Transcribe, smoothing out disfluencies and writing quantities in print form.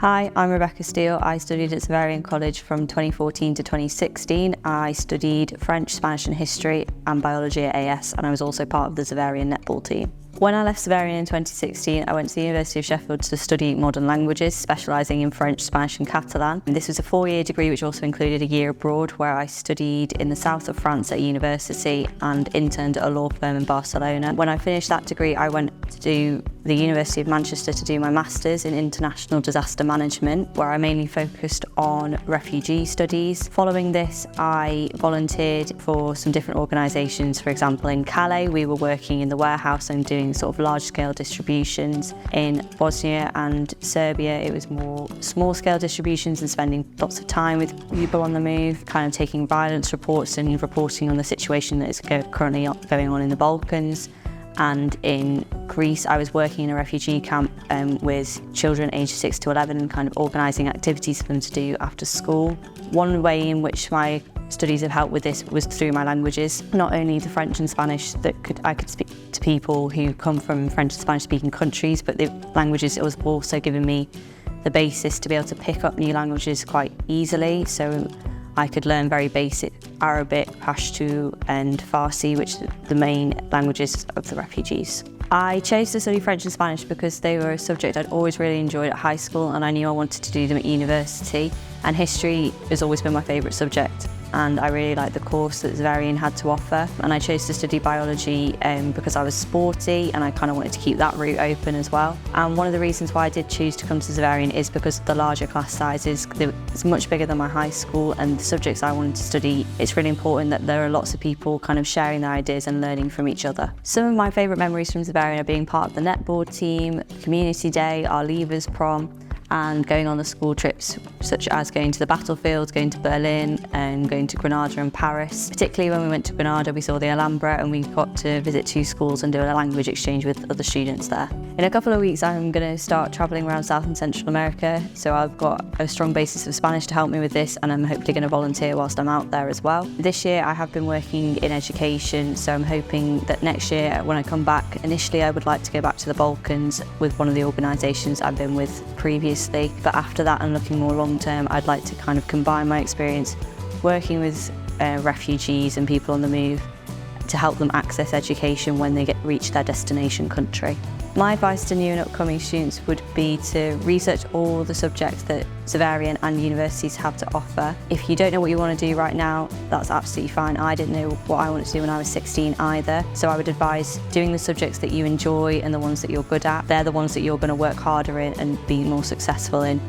Hi, I'm Rebecca Steele. I studied at Zavarian College from 2014 to 2016. I studied French, Spanish and History and Biology at AS, and I was also part of the Zavarian netball team. When I left Zavarian in 2016, I went to the University of Sheffield to study modern languages, specialising in French, Spanish and Catalan. And this was a 4-year degree which also included a year abroad where I studied in the south of France at university and interned at a law firm in Barcelona. When I finished that degree, I went to do the University of Manchester to do my Masters in International Disaster Management, where I mainly focused on refugee studies. Following this, I volunteered for some different organisations. For example, in Calais, we were working in the warehouse and doing sort of large-scale distributions. In Bosnia and Serbia, it was more small-scale distributions and spending lots of time with people on the move, kind of taking violence reports and reporting on the situation that is currently going on in the Balkans. And in Greece, I was working in a refugee camp with children aged 6 to 11 and kind of organising activities for them to do after school. One way in which my studies have helped with this was through my languages. Not only the French and Spanish that I could speak to people who come from French and Spanish speaking countries, but the languages was also given me the basis to be able to pick up new languages quite easily. So I could learn very basic Arabic, Pashto and Farsi, which are the main languages of the refugees. I chose to study French and Spanish because they were a subject I'd always really enjoyed at high school and I knew I wanted to do them at university. And history has always been my favourite subject, and I really liked the course that Zavarian had to offer. And I chose to study biology because I was sporty and I kind of wanted to keep that route open as well. And one of the reasons why I did choose to come to Zavarian is because of the larger class sizes. It's much bigger than my high school, and the subjects I wanted to study, it's really important that there are lots of people kind of sharing their ideas and learning from each other. Some of my favourite memories from Zavarian are being part of the netball team, community day, our leavers prom, and going on the school trips, such as going to the battlefield, going to Berlin and going to Granada and Paris. Particularly when we went to Granada, we saw the Alhambra and we got to visit 2 schools and do a language exchange with other students there. In a couple of weeks, I'm going to start travelling around South and Central America, so I've got a strong basis of Spanish to help me with this, and I'm hopefully going to volunteer whilst I'm out there as well. This year I have been working in education, so I'm hoping that next year when I come back, initially I would like to go back to the Balkans with one of the organisations I've been with previously. But after that, and looking more long term, I'd like to kind of combine my experience working with refugees and people on the move to help them access education when they reach their destination country. My advice to new and upcoming students would be to research all the subjects that Zavarian and universities have to offer. If you don't know what you want to do right now, that's absolutely fine. I didn't know what I wanted to do when I was 16 either. So I would advise doing the subjects that you enjoy and the ones that you're good at. They're the ones that you're going to work harder in and be more successful in.